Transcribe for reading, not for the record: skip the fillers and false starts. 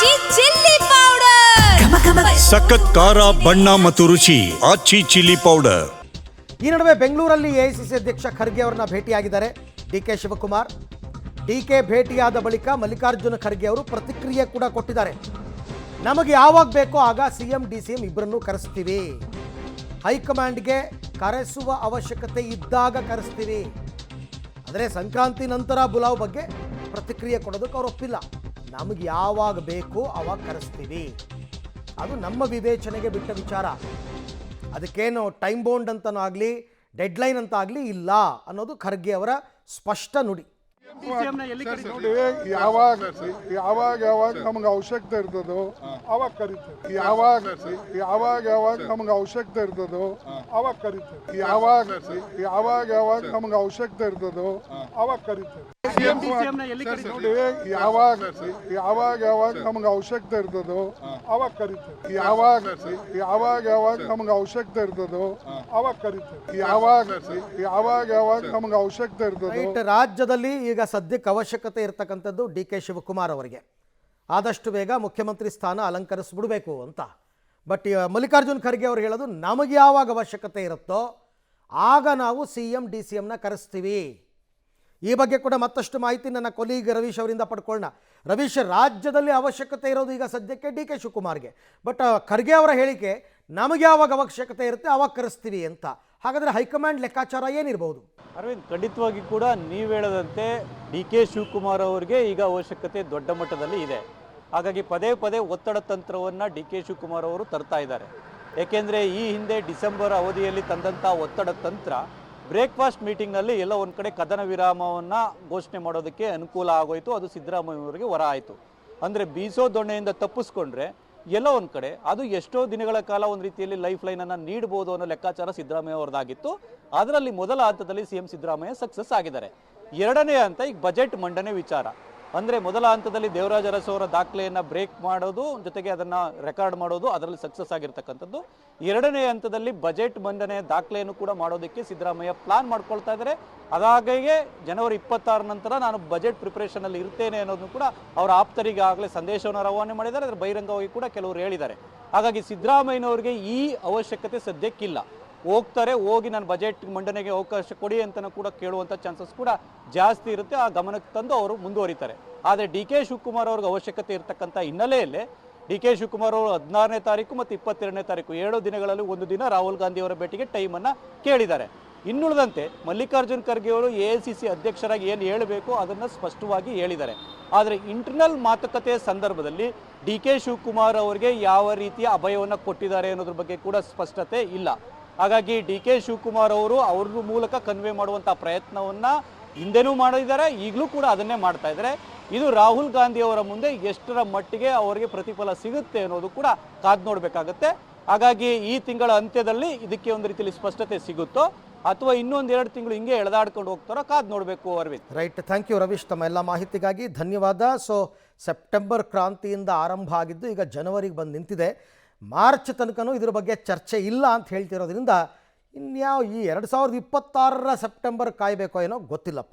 ಆಚಿ chilli powder ಸಖತ್ ಖಾರ ಬಣ್ಣ ಮತ್ತು ರುಚಿ ಆಚಿ ಚಿಲ್ಲಿ ಪೌಡರ್. ಈ ನಡುವೆ ಬೆಂಗಳೂರಲ್ಲಿ ಎಐಸಿಸಿ ಅಧ್ಯಕ್ಷ ಖರ್ಗೆ ಅವರನ್ನ ಭೇಟಿಯಾಗಿದ್ದಾರೆ ಡಿಕೆ ಶಿವಕುಮಾರ್. ಡಿಕೆ ಭೇಟಿಯಾದ ಬಳಿಕ ಮಲ್ಲಿಕಾರ್ಜುನ ಖರ್ಗೆ ಅವರು ಪ್ರತಿಕ್ರಿಯೆ ಕೂಡ ಕೊಟ್ಟಿದ್ದಾರೆ. ನಮಗೆ ಯಾವಾಗ ಬೇಕೋ ಆಗ ಸಿಎಂ ಡಿಸಿಎಂ ಇಬ್ಬರನ್ನೂ ಕರೆಸ್ತೀವಿ, ಹೈಕಮಾಂಡ್ಗೆ ಕರೆಸುವ ಅವಶ್ಯಕತೆ ಇದ್ದಾಗ ಕರೆಸ್ತೀವಿ. ಅಂದರೆ ಸಂಕ್ರಾಂತಿ ನಂತರ ಬುಲಾವ್ ಬಗ್ಗೆ ಪ್ರತಿಕ್ರಿಯೆ ಕೊಡೋದಕ್ಕೆ ಅವ್ರು ಒಪ್ಪಿಲ್ಲ. ನಮಗೆ ಯಾವಾಗ ಬೇಕೋ ಆವಾಗ ಕರೆಸ್ತೀವಿ, ಅದು ನಮ್ಮ ವಿವೇಚನೆಗೆ ಬಿಟ್ಟ ವಿಚಾರ. ಅದಕ್ಕೇನು ಟೈಮ್ ಬೌಂಡ್ ಅಂತನೂ ಆಗಲಿ ಡೆಡ್ಲೈನ್ ಅಂತ ಆಗಲಿ ಇಲ್ಲ ಅನ್ನೋದು ಖರ್ಗೆ ಅವರ ಸ್ಪಷ್ಟ ನುಡಿ. ನೋಡಿ, ಯಾವಾಗ ನಮ್ಗೆ ಅವಶ್ಯಕತೆ ಇರ್ತದೋ ಅವಾಗ ಕರಿತೇವೆ. ಯಾವಾಗ ನಮ್ಗೆ ಅವಶ್ಯಕತೆ ಇರ್ತದೋ ಅವಾಗ ಕರಿತೇವೆ. ಯಾವಾಗ ನಮ್ಗೆ ಅವಶ್ಯಕತೆ ಇರ್ತದೋ ಅವಾಗ ಕರಿತೇವೆ. ನೋಡಿ, ಯಾವಾಗ ನಮ್ಗೆ ಅವಶ್ಯಕತೆ ಇರ್ತದೋ ಅವಾಗ ಕರಿತೇವೆ. ಯಾವಾಗ ನಮ್ಗೆ ಅವಶ್ಯಕತೆ ಇರ್ತದೋ ಅವಾಗ ಕರಿತೇವೆ. ಯಾವಾಗ ನಮ್ಗೆ ಅವಶ್ಯಕತೆ ಇರ್ತದೋ. ರಾಜ್ಯದಲ್ಲಿ ಈಗ ಸದ್ಯಕ್ಕೆ ಅವಶ್ಯಕತೆ ಇರತಕ್ಕಂಥದ್ದು ಡಿಕೆ ಶಿವಕುಮಾರ್ ಅವರಿಗೆ ಆದಷ್ಟು ಬೇಗ ಮುಖ್ಯಮಂತ್ರಿ ಸ್ಥಾನ ಅಲಂಕರಿಸ್ಬಿಡ್ಬೇಕು ಅಂತ. ಬಟ್ ಮಲ್ಲಿಕಾರ್ಜುನ್ ಖರ್ಗೆ ಅವರು ಹೇಳೋದು ನಮಗೆ ಯಾವಾಗ ಅವಶ್ಯಕತೆ ಇರುತ್ತೋ ಆಗ ನಾವು ಸಿಎಂ ಡಿಸಿಎಂನ ಕರೆಸ್ತೀವಿ. ಈ ಬಗ್ಗೆ ಕೂಡ ಮತ್ತಷ್ಟು ಮಾಹಿತಿ ನನ್ನ ಕೊಲೀಗ್ ರವೀಶ್ ಅವರಿಂದ ಪಡ್ಕೊಳ್ಳೋಣ. ರವೀಶ್, ರಾಜ್ಯದಲ್ಲಿ ಅವಶ್ಯಕತೆ ಇರೋದು ಈಗ ಸದ್ಯಕ್ಕೆ ಡಿ ಕೆ ಶಿವಕುಮಾರ್ಗೆ, ಬಟ್ ಖರ್ಗೆ ಅವರ ಹೇಳಿಕೆ ನಮಗೆ ಯಾವಾಗ ಅವಶ್ಯಕತೆ ಇರುತ್ತೆ ಆವಾಗ ಕರೆಸ್ತೀವಿ ಅಂತ. ಹಾಗಾದರೆ ಹೈಕಮಾಂಡ್ ಲೆಕ್ಕಾಚಾರ ಏನಿರ್ಬೋದು? ಅರವಿಂದ್, ಖಂಡಿತವಾಗಿ ಕೂಡ ನೀವು ಹೇಳದಂತೆ ಡಿ ಕೆ ಶಿವಕುಮಾರ್ ಅವರಿಗೆ ಈಗ ಅವಶ್ಯಕತೆ ದೊಡ್ಡ ಮಟ್ಟದಲ್ಲಿ ಇದೆ. ಹಾಗಾಗಿ ಪದೇ ಪದೇ ಒತ್ತಡ ತಂತ್ರವನ್ನು ಡಿ ಕೆ ಶಿವಕುಮಾರ್ ಅವರು ತರ್ತಾ ಇದ್ದಾರೆ. ಏಕೆಂದರೆ ಈ ಹಿಂದೆ ಡಿಸೆಂಬರ್ ಅವಧಿಯಲ್ಲಿ ತಂದಂಥ ಒತ್ತಡ ತಂತ್ರ ಬ್ರೇಕ್ಫಾಸ್ಟ್ ಮೀಟಿಂಗ್ನಲ್ಲಿ ಎಲ್ಲ ಒಂದು ಕಡೆ ಕದನ ವಿರಾಮವನ್ನು ಘೋಷಣೆ ಮಾಡೋದಕ್ಕೆ ಅನುಕೂಲ ಆಗೋಯಿತು. ಅದು ಸಿದ್ದರಾಮಯ್ಯವರಿಗೆ ಹೊರ ಆಯಿತು. ಅಂದರೆ ಬೀಸೋ ದೊಣ್ಣೆಯಿಂದ ತಪ್ಪಿಸ್ಕೊಂಡ್ರೆ ಎಲ್ಲೋ ಒಂದು ಕಡೆ ಅದು ಎಷ್ಟೋ ದಿನಗಳ ಕಾಲ ಒಂದು ರೀತಿಯಲ್ಲಿ ಲೈಫ್ ಲೈನನ್ನು ನೀಡ್ಬೋದು ಅನ್ನೋ ಲೆಕ್ಕಾಚಾರ ಸಿದ್ದರಾಮಯ್ಯ ಅವರದಾಗಿತ್ತು. ಅದರಲ್ಲಿ ಮೊದಲ ಹಂತದಲ್ಲಿ ಸಿಎಂ ಸಿದ್ದರಾಮಯ್ಯ ಸಕ್ಸಸ್ ಆಗಿದ್ದಾರೆ. ಎರಡನೇ ಹಂತ ಈಗ ಬಜೆಟ್ ಮಂಡನೆ ವಿಚಾರ. ಅಂದರೆ ಮೊದಲ ಹಂತದಲ್ಲಿ ದೇವರಾಜ ಅರಸು ಅವರ ದಾಖಲೆಯನ್ನು ಬ್ರೇಕ್ ಮಾಡೋದು, ಜೊತೆಗೆ ಅದನ್ನು ರೆಕಾರ್ಡ್ ಮಾಡೋದು, ಅದರಲ್ಲಿ ಸಕ್ಸಸ್ ಆಗಿರ್ತಕ್ಕಂಥದ್ದು. ಎರಡನೇ ಹಂತದಲ್ಲಿ ಬಜೆಟ್ ಮಂಡನೆ ದಾಖಲೆಯನ್ನು ಕೂಡ ಮಾಡೋದಕ್ಕೆ ಸಿದ್ದರಾಮಯ್ಯ ಪ್ಲಾನ್ ಮಾಡ್ಕೊಳ್ತಾ ಇದ್ದಾರೆ. ಅದಾಗೆ ಜನವರಿ 26 ನಂತರ ನಾನು ಬಜೆಟ್ ಪ್ರಿಪರೇಷನಲ್ಲಿ ಇರ್ತೇನೆ ಅನ್ನೋದನ್ನು ಕೂಡ ಅವರ ಆಪ್ತರಿಗೆ ಆಗಲೇ ಸಂದೇಶವನ್ನು ರವಾನೆ ಮಾಡಿದ್ದಾರೆ. ಅದರ ಬಹಿರಂಗವಾಗಿ ಕೂಡ ಕೆಲವರು ಹೇಳಿದ್ದಾರೆ. ಹಾಗಾಗಿ ಸಿದ್ದರಾಮಯ್ಯನವರಿಗೆ ಈ ಅವಶ್ಯಕತೆ ಸದ್ಯಕ್ಕಿಲ್ಲ. ಹೋಗ್ತಾರೆ, ಹೋಗಿ ನಾನು ಬಜೆಟ್ ಮಂಡನೆಗೆ ಅವಕಾಶ ಕೊಡಿ ಅಂತಲೂ ಕೂಡ ಕೇಳುವಂಥ ಚಾನ್ಸಸ್ ಕೂಡ ಜಾಸ್ತಿ ಇರುತ್ತೆ. ಆ ಗಮನಕ್ಕೆ ತಂದು ಅವರು ಮುಂದುವರಿತಾರೆ. ಆದರೆ ಡಿ ಕೆ ಶಿವಕುಮಾರ್ ಅವ್ರಿಗೆ ಅವಶ್ಯಕತೆ ಇರತಕ್ಕಂಥ ಹಿನ್ನೆಲೆಯಲ್ಲೇ ಡಿ ಕೆ ಶಿವಕುಮಾರ್ ಅವರು 16ನೇ ತಾರೀಕು ಮತ್ತು 22ನೇ ತಾರೀಕು 2 ದಿನಗಳಲ್ಲಿ ಒಂದು ದಿನ ರಾಹುಲ್ ಗಾಂಧಿ ಅವರ ಭೇಟಿಗೆ ಟೈಮನ್ನು ಕೇಳಿದ್ದಾರೆ. ಇನ್ನುಳಿದಂತೆ ಮಲ್ಲಿಕಾರ್ಜುನ್ ಖರ್ಗೆ ಅವರು ಎಐಸಿಸಿ ಅಧ್ಯಕ್ಷರಾಗಿ ಏನು ಹೇಳಬೇಕು ಅದನ್ನು ಸ್ಪಷ್ಟವಾಗಿ ಹೇಳಿದ್ದಾರೆ. ಆದರೆ ಇಂಟರ್ನಲ್ ಮಾತುಕತೆಯ ಸಂದರ್ಭದಲ್ಲಿ ಡಿ ಕೆ ಶಿವಕುಮಾರ್ ಅವರಿಗೆ ಯಾವ ರೀತಿಯ ಅಭಯವನ್ನು ಕೊಟ್ಟಿದ್ದಾರೆ ಅನ್ನೋದ್ರ ಬಗ್ಗೆ ಕೂಡ ಸ್ಪಷ್ಟತೆ ಇಲ್ಲ. ಹಾಗಾಗಿ ಡಿ ಕೆ ಶಿವಕುಮಾರ್ ಅವರು ಅವ್ರ ಮೂಲಕ ಕನ್ವೆ ಮಾಡುವಂಥ ಪ್ರಯತ್ನವನ್ನು ಹಿಂದೆನೂ ಮಾಡಿದ್ದಾರೆ, ಈಗಲೂ ಕೂಡ ಅದನ್ನೇ ಮಾಡ್ತಾ ಇದ್ದಾರೆ. ಇದು ರಾಹುಲ್ ಗಾಂಧಿ ಅವರ ಮುಂದೆ ಎಷ್ಟರ ಮಟ್ಟಿಗೆ ಅವರಿಗೆ ಪ್ರತಿಫಲ ಸಿಗುತ್ತೆ ಅನ್ನೋದು ಕೂಡ ಕಾದು ನೋಡಬೇಕಾಗತ್ತೆ. ಹಾಗಾಗಿ ಈ ತಿಂಗಳ ಅಂತ್ಯದಲ್ಲಿ ಇದಕ್ಕೆ ಒಂದು ರೀತಿಯಲ್ಲಿ ಸ್ಪಷ್ಟತೆ ಸಿಗುತ್ತೋ ಅಥವಾ ಇನ್ನೊಂದು 2 ತಿಂಗಳು ಹಿಂಗೆ ಎಳೆದಾಡ್ಕೊಂಡು ಹೋಗ್ತಾರೋ ಕಾದು ನೋಡಬೇಕು. Arvind, right, thank you Ravish, ತಮ್ಮ ಎಲ್ಲ ಮಾಹಿತಿಗಾಗಿ ಧನ್ಯವಾದ. ಸೊ ಸೆಪ್ಟೆಂಬರ್ ಕ್ರಾಂತಿಯಿಂದ ಆರಂಭ ಆಗಿದ್ದು ಈಗ ಜನವರಿಗೆ ಬಂದು ನಿಂತಿದೆ. ಮಾರ್ಚ್ ತನಕನೂ ಇದ್ರ ಬಗ್ಗೆ ಚರ್ಚೆ ಇಲ್ಲ ಅಂತ ಹೇಳ್ತಿರೋದ್ರಿಂದ ಇನ್ಯಾವ ಈ 2026 ಸೆಪ್ಟೆಂಬರ್ ಕಾಯಬೇಕೋ ಏನೋ ಗೊತ್ತಿಲ್ಲಪ್ಪ.